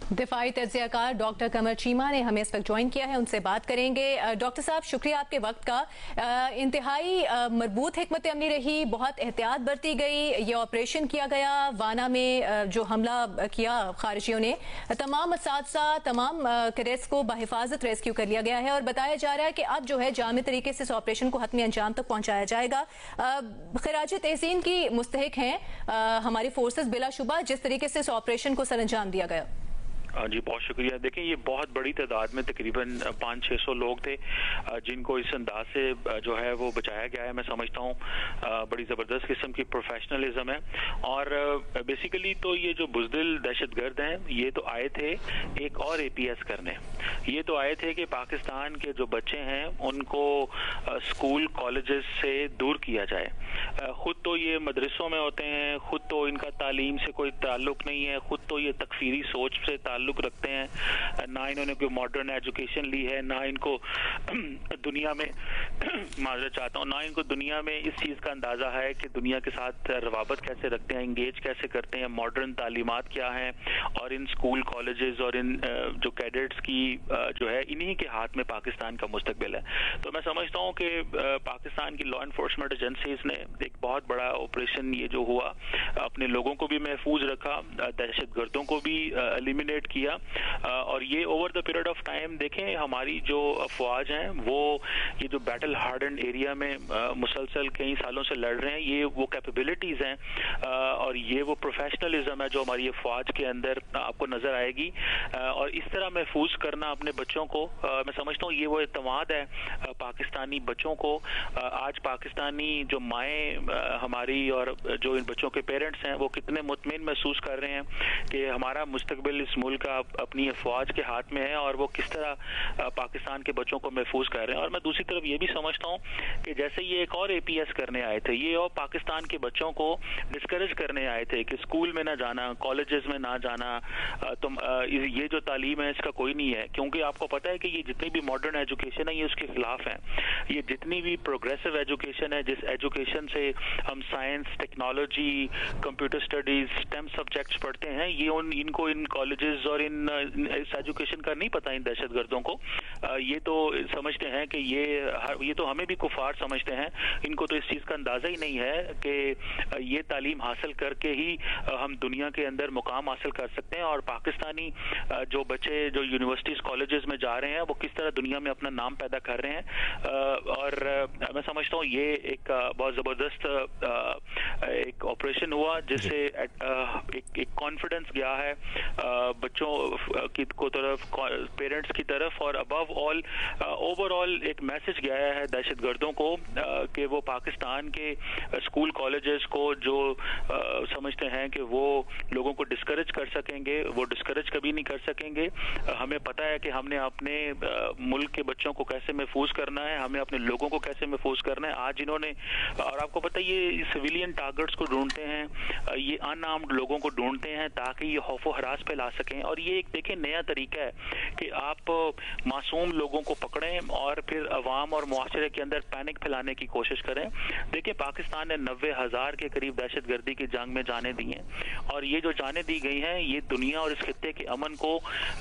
دفاعی تجزیہ کار ڈاکٹر قمر چیمہ نے ہمیں اس وقت جوائن کیا ہے، ان سے بات کریں گے۔ ڈاکٹر صاحب شکریہ آپ کے وقت کا۔ انتہائی مربوط حکمت عملی رہی، بہت احتیاط برتی گئی، یہ آپریشن کیا گیا وانا میں جو حملہ کیا خارجیوں نے، تمام اساتذہ تمام کیڈٹس کو بحفاظت ریسکیو کر لیا گیا ہے، اور بتایا جا رہا ہے کہ اب جو ہے جامع طریقے سے اس آپریشن کو حتمی انجام تک پہنچایا جائے گا۔ خراج تحسین کی مستحق ہیں ہماری فورسز بلا شبہ، جس طریقے سے اس آپریشن کو سر انجام دیا گیا۔ جی بہت شکریہ۔ دیکھیں یہ بہت بڑی تعداد میں تقریباً 500-600 لوگ تھے جن کو اس انداز سے جو ہے وہ بچایا گیا ہے۔ میں سمجھتا ہوں بڑی زبردست قسم کی پروفیشنلزم ہے، اور بیسیکلی تو یہ جو بزدل دہشت گرد ہیں یہ تو آئے تھے ایک اور APS کرنے، یہ تو آئے تھے کہ پاکستان کے جو بچے ہیں ان کو اسکول کالجز سے دور کیا جائے۔ خود تو یہ مدرسوں میں ہوتے ہیں، خود تو ان کا تعلیم سے کوئی تعلق نہیں ہے، خود تو یہ تکفیری سوچ سے تعلق رکھتے ہیں، نہ انہوں نے کوئی ماڈرن ایجوکیشن لی ہے، نہ ان کو دنیا میں معذرت چاہتا ہوں، نہ ان کو دنیا میں اس چیز کا اندازہ ہے کہ دنیا کے ساتھ روابط کیسے رکھتے ہیں، انگیج کیسے کرتے ہیں، ماڈرن تعلیمات کیا ہیں، اور ان اسکول کالجز اور ان جو کیڈٹس کی جو ہے انہی کے ہاتھ میں پاکستان کا مستقبل ہے۔ تو میں سمجھتا ہوں کہ پاکستان کی لا انفورسمنٹ ایجنسیز نے ایک بہت بڑا آپریشن یہ جو ہوا، اپنے لوگوں کو بھی محفوظ رکھا، دہشت گردوں کو بھی ایلیمینیٹ کیا، اور یہ over the period of time دیکھیں ہماری جو افواج ہیں وہ یہ جو بیٹل ہارڈنڈ ایریا میں مسلسل کئی سالوں سے لڑ رہے ہیں، یہ وہ کیپیبلٹیز ہیں اور یہ وہ پروفیشنلزم ہے جو ہماری افواج کے اندر آپ کو نظر آئے گی، اور اس طرح محفوظ کرنا اپنے بچوں کو، میں سمجھتا ہوں یہ وہ اعتماد ہے پاکستانی بچوں کو۔ آج پاکستانی جو مائیں ہماری اور جو ان بچوں کے پیرنٹس ہیں وہ کتنے مطمئن محسوس کر رہے ہیں کہ ہمارا مستقبل اس ملک کا اپنی افواج کے ہاتھ میں ہے، اور وہ کس طرح پاکستان کے بچوں کو محفوظ کر رہے ہیں۔ اور میں دوسری طرف یہ بھی سمجھتا ہوں کہ جیسے یہ ایک اور APS کرنے آئے تھے، یہ اور پاکستان کے بچوں کو ڈسکریج کرنے آئے تھے کہ اسکول میں نہ جانا، کالجز میں نہ جانا، تم یہ جو تعلیم ہے اس کا کوئی نہیں ہے، کیونکہ آپ کو پتہ ہے کہ یہ جتنی بھی ماڈرن ایجوکیشن ہے یہ اس کے خلاف ہیں، یہ جتنی بھی پروگریسو ایجوکیشن ہے، جس ایجوکیشن سے ہم science, technology, computer studies, STEM subjects پڑھتے ہیں، یہ ان کو ان کالجز اور اس ایجوکیشن کا نہیں پتہ ان دہشت گردوں کو۔ یہ تو سمجھتے ہیں کہ یہ تو ہمیں بھی کفار سمجھتے ہیں، ان کو تو اس چیز کا اندازہ ہی نہیں ہے کہ یہ تعلیم حاصل کر کے ہی ہم دنیا کے اندر مقام حاصل کر سکتے ہیں، اور پاکستانی جو بچے جو یونیورسٹیز کالجز میں جا رہے ہیں وہ کس طرح دنیا میں اپنا نام پیدا کر رہے ہیں۔ اور میں سمجھتا ہوں یہ ایک بہت زبردست ایک آپریشن ہوا جس سے ایک کانفیڈنس گیا ہے بچوں کی طرف، پیرنٹس کی طرف، اور ابو آل اوور آل ایک میسج گیا ہے دہشت گردوں کو کہ وہ پاکستان کے اسکول کالجز کو جو سمجھتے ہیں کہ وہ لوگوں کو ڈسکریج کر سکیں گے، وہ ڈسکریج کبھی نہیں کر سکیں گے۔ ہمیں پتہ ہے کہ ہم نے اپنے ملک کے بچوں کو کیسے محفوظ کرنا ہے، ہمیں اپنے لوگوں کو کیسے محفوظ کرنا ہے۔ آج انہوں نے، اور آپ کو پتہ ہے یہ سویلین ٹارگٹس کو ڈھونڈتے ہیں، یہ ان آرمڈ لوگوں کو ڈھونڈتے ہیں تاکہ یہ خوف و ہراس پھیلا سکیں، اور یہ ایک دیکھیں نیا طریقہ ہے کہ آپ معصوم لوگوں کو پکڑیں اور پھر عوام اور معاشرے کے اندر پینک پھیلانے کی کوشش کریں۔ دیکھیں پاکستان نے 90,000 کے قریب دہشت گردی کی جنگ میں جانیں دی ہیں، اور یہ جو جانیں دی گئی ہیں یہ دنیا اور اس خطے کے امن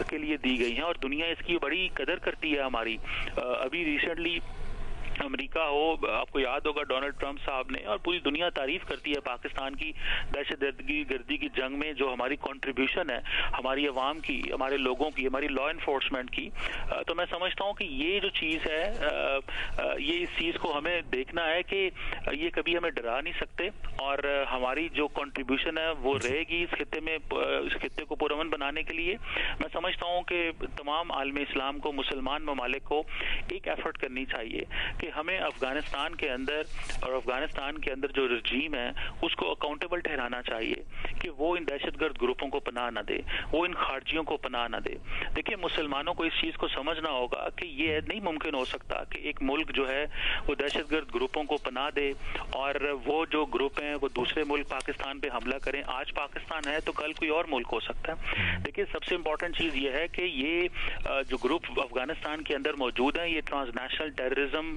کے لیے دی گئی ہیں، اور دنیا اس کی بڑی قدر کرتی ہے ہماری۔ ابھی ریسنٹلی امریکہ ہو، آپ کو یاد ہوگا ڈونلڈ ٹرمپ صاحب نے، اور پوری دنیا تعریف کرتی ہے پاکستان کی دہشت گردی کی جنگ میں جو ہماری کنٹریبیوشن ہے، ہماری عوام کی، ہمارے لوگوں کی، ہماری لا انفورسمنٹ کی۔ تو میں سمجھتا ہوں کہ یہ جو چیز ہے، یہ اس چیز کو ہمیں دیکھنا ہے کہ یہ کبھی ہمیں ڈرا نہیں سکتے، اور ہماری جو کنٹریبیوشن ہے وہ رہے گی اس خطے میں، اس خطے کو پرامن بنانے کے لیے۔ میں سمجھتا ہوں کہ تمام عالم اسلام کو، مسلمان ممالک کو ایک ایفرٹ کرنی چاہیے کہ ہمیں افغانستان کے اندر، اور افغانستان کے اندر جو رجیم ہے اس کو اکاؤنٹیبل ٹھہرانا چاہیے کہ وہ ان دہشت گرد گروپوں کو پناہ نہ دے، وہ ان خارجیوں کو پناہ نہ دے۔ دیکھیں مسلمانوں کو اس چیز کو سمجھنا ہوگا کہ یہ نہیں ممکن ہو سکتا کہ ایک ملک جو ہے وہ دہشت گرد گروپوں کو پناہ دے، اور وہ جو گروپ ہیں وہ دوسرے ملک پاکستان پہ حملہ کریں۔ آج پاکستان ہے تو کل کوئی اور ملک ہو سکتا ہے۔ دیکھیں سب سے امپورٹنٹ چیز یہ ہے کہ یہ جو گروپ افغانستان کے اندر موجود ہیں یہ ٹرانس نیشنل ٹیررزم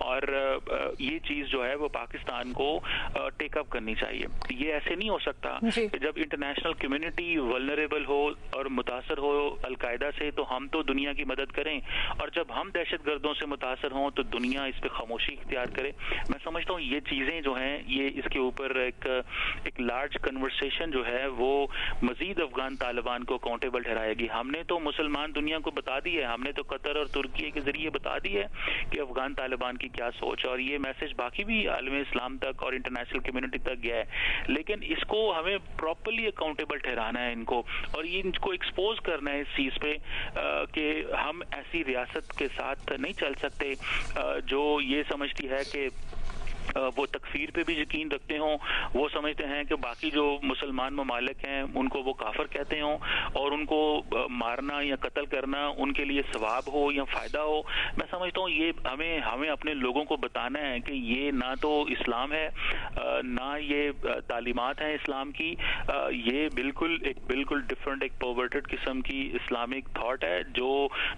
اور یہ چیز جو ہے وہ پاکستان کو ٹیک اپ کرنی چاہیے. یہ ایسے نہیں ہو سکتا کہ جب انٹرنیشنل کمیونٹی ولنریبل ہو اور متاثر ہو القاعدہ سے تو ہم تو دنیا کی مدد کریں, اور جب ہم دہشت گردوں سے متاثر ہوں تو دنیا اس پہ خاموشی اختیار کرے. میں سمجھتا ہوں یہ چیزیں جو ہیں یہ اس کے اوپر ایک لارج کنورسیشن جو ہے وہ مزید افغان طالبان کو اکاؤنٹیبل ٹھہرائے گی. ہم نے تو مسلمان دنیا کو بتا دی ہے, ہم نے تو قطر اور ترکی کے ذریعے بتا دی ہے کہ افغان طالبان کی کیا سوچ ہے, اور یہ میسج باقی بھی عالم اسلام تک اور انٹرنیشنل کمیونٹی تک گیا ہے. لیکن اس کو ہمیں پراپرلی اکاؤنٹیبل ٹھہرانا ہے ان کو, اور یہ ان کو ایکسپوز کرنا ہے اس چیز پہ کہ ہم ایسی ریاست کے ساتھ نہیں چل سکتے جو یہ سمجھتی ہے کہ وہ تکفیر پہ بھی یقین رکھتے ہوں, وہ سمجھتے ہیں کہ باقی جو مسلمان ممالک ہیں ان کو وہ کافر کہتے ہوں اور ان کو مارنا یا قتل کرنا ان کے لیے ثواب ہو یا فائدہ ہو. میں سمجھتا ہوں یہ ہمیں اپنے لوگوں کو بتانا ہے کہ یہ نہ تو اسلام ہے نہ یہ تعلیمات ہیں اسلام کی, یہ بالکل ڈفرنٹ ایک پرورٹڈ قسم کی اسلامک تھاٹ ہے جو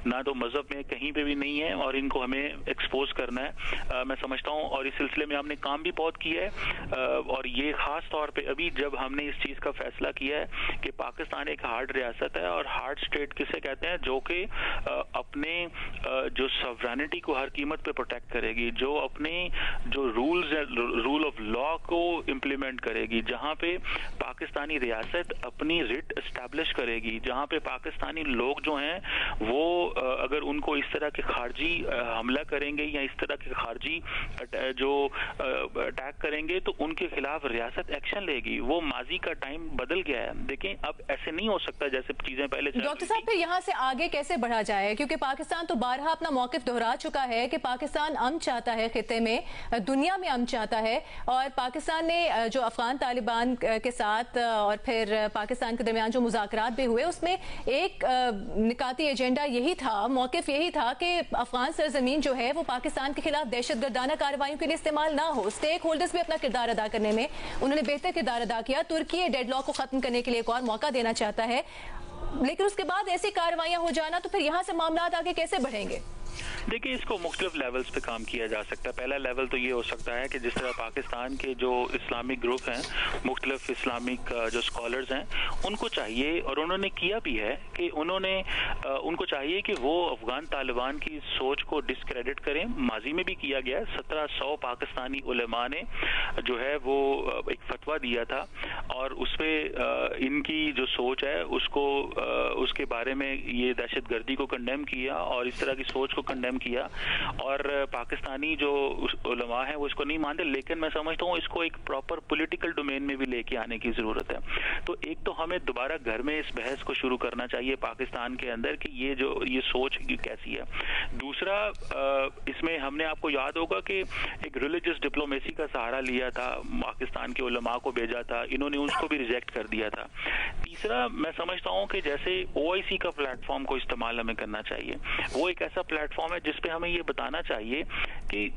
نہ تو مذہب میں کہیں پہ بھی نہیں ہے, اور ان کو ہمیں ایکسپوز کرنا ہے. میں سمجھتا ہوں اور اس سلسلے میں ہم نے کام بھی بہت کیا ہے, اور یہ خاص طور پہ ابھی جب ہم نے اس چیز کا فیصلہ کیا ہے کہ پاکستان ایک ہارڈ ریاست ہے, اور ہارڈ اسٹیٹ کسے کہتے ہیں, جو کہ اپنے جو سوورینٹی کو ہر قیمت پہ پروٹیکٹ کرے گی, جو اپنے جو رول آف لا کو امپلیمنٹ کرے گی, جہاں پہ پاکستانی ریاست اپنی رٹ اسٹیبلش کرے گی, جہاں پہ پاکستانی لوگ جو ہیں وہ اگر ان کو اس طرح کے خارجی حملہ کریں گے یا اس طرح کے خارجی جو اٹیک کریں گے تو ان کے خلاف ریاست ایکشن لے گی. وہ ماضی کا ٹائم بدل گیا ہے. دیکھیں اب ایسے نہیں ہو سکتا جیسے چیزیں پہلے. ڈاکٹر صاحب پھر یہاں سے آگے کیسے بڑھا جائے, کیونکہ پاکستان تو بارہا اپنا موقف دہرا چکا ہے کہ پاکستان امن چاہتا ہے, خطے میں دنیا میں امن چاہتا ہے, اور پاکستان نے جو افغان طالبان کے ساتھ اور پھر پاکستان کے درمیان جو مذاکرات بھی ہوئے اس میں ایک نکاتی ایجنڈا یہی تھا, موقف یہی تھا کہ افغان سرزمین جو ہے وہ پاکستان کے خلاف دہشت گردانہ کارروائیوں کے لیے استعمال نہ ہو. اسٹیک ہولڈرز بھی اپنا کردار ادا کرنے میں انہوں نے بہتر کردار ادا کیا. ترکی ڈیڈ لاک کو ختم کرنے کے لیے ایک اور موقع دینا چاہتا ہے, لیکن اس کے بعد ایسی کارروائیاں ہو جانا تو پھر یہاں سے معاملات آگے کیسے بڑھیں گے؟ دیکھیں اس کو مختلف لیولز پہ کام کیا جا سکتا ہے. پہلا لیول تو یہ ہو سکتا ہے کہ جس طرح پاکستان کے جو اسلامک گروپ ہیں, مختلف اسلامک جو اسکالرز ہیں, ان کو چاہیے اور انہوں نے کیا بھی ہے کہ ان کو چاہیے کہ وہ افغان طالبان کی سوچ کو ڈسکریڈٹ کریں. ماضی میں بھی کیا گیا, 1700 پاکستانی علماء نے جو ہے وہ ایک فتویٰ دیا تھا اور اس پہ ان کی جو سوچ ہے اس کے بارے میں یہ دہشت گردی کو کنڈیم کیا اور اس طرح کی سوچ کو کنڈیم کیا, اور پاکستانی جو علماء ہیں وہ اس کو نہیں مانتے. لیکن میں سمجھتا ہوں اس کو ایک پراپر پولیٹیکل ڈومین میں بھی لے کے آنے کی ضرورت ہے. تو ایک تو ہمیں دوبارہ گھر میں اس بحث کو شروع کرنا چاہیے پاکستان کے اندر کہ یہ سوچ کیسی ہے. دوسرا اس میں ہم نے, آپ کو یاد ہوگا کہ ایک ریلیجس ڈپلومیسی کا سہارا لیا تھا, پاکستان کے علماء کو بھیجا تھا, انہوں نے اس کو بھی ریجیکٹ کر دیا تھا. تیسرا میں سمجھتا ہوں کہ جیسے OIC کا پلیٹ فارم کو استعمال ہمیں کرنا چاہیے. وہ ایک ایسا پلیٹ فارم ہے جس پہ ہمیں یہ بتانا چاہیے کہ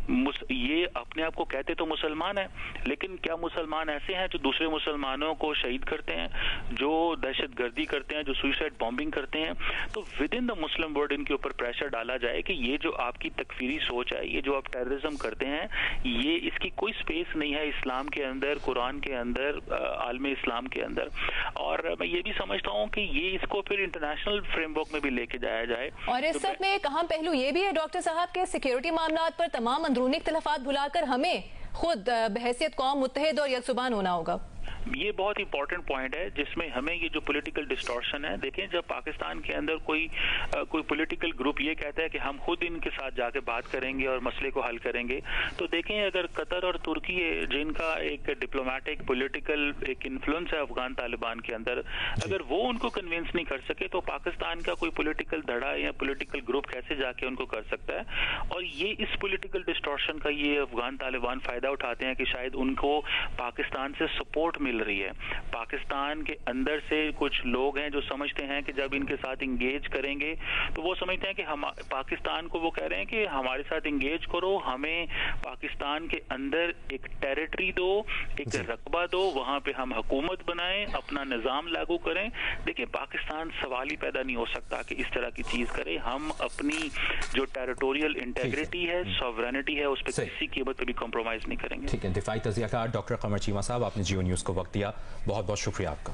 یہ اپنے آپ کو کہتے تو مسلمان ہیں, لیکن کیا مسلمان ایسے ہیں جو دوسرے مسلمانوں کو شہید کرتے ہیں, جو دہشت گردی کرتے ہیں, جو سوئسائڈ بامبنگ کرتے ہیں. تو with in the Muslim world in کے اوپر پریشر ڈالا جائے کہ یہ جو آپ کی تکفیری سوچ ہے, یہ جو آپ ٹیررزم کرتے ہیں, یہ اس کی کوئی سپیس نہیں ہے اسلام کے اندر, قرآن کے اندر, عالم اسلام کے اندر. اور میں یہ بھی سمجھتا ہوں کہ یہ اس کو پھر انٹرنیشنل فریم ورک میں بھی لے کے جایا جائے. اور اس وقت میں ایک اہم پہلو یہ بھی ہے ڈاکٹر صاحب کے سیکیورٹی معاملات پر تمام اندرونی اختلافات بھلا کر ہمیں خود بحیثیت قوم متحد اور یک زبان ہونا ہوگا. یہ بہت امپورٹنٹ پوائنٹ ہے جس میں ہمیں یہ جو پولیٹیکل ڈسٹورشن ہے, دیکھیں جب پاکستان کے اندر کوئی پولیٹیکل گروپ یہ کہتا ہے کہ ہم خود ان کے ساتھ جا کے بات کریں گے اور مسئلے کو حل کریں گے, تو دیکھیں اگر قطر اور ترکی جن کا ایک ڈپلومیٹک پولیٹیکل ایک انفلوئنس ہے افغان طالبان کے اندر, اگر وہ ان کو کنونس نہیں کر سکے تو پاکستان کا کوئی پولیٹیکل دھڑا یا پولیٹیکل گروپ کیسے جا کے ان کو کر سکتا ہے. اور یہ اس پولیٹیکل ڈسٹورشن کا یہ افغان طالبان فائدہ اٹھاتے ہیں کہ شاید ان کو پاکستان سے سپورٹ مل مل رہی ہے. پاکستان کے اندر سے کچھ لوگ ہیں جو سمجھتے ہیں کہ جب ان کے ساتھ انگیج کریں گے تو وہ سمجھتے ہیں کہ ہم پاکستان کو وہ کہہ رہے ہیں کہ ہمارے ساتھ انگیج کرو, ہمیں پاکستان کے اندر ایک ٹیریٹری دو, ایک رقبہ دو, وہاں پہ ہم حکومت بنائیں, اپنا نظام لاگو کریں. دیکھیں پاکستان سوال ہی پیدا نہیں ہو سکتا کہ اس طرح کی چیز کرے. ہم اپنی جو ٹیریٹوریل انٹیگریٹی ہے, سوورینٹی ہے, اس پہ کسی قیمت پہ بھی کمپرومائز نہیں کریں گے. ٹھیک ہے, دفاعی تجزیہ کار ڈاکٹر قمر چیمہ صاحب, آپ نے جیو نیوز کو وقت دیا, بہت بہت شکریہ آپ کا.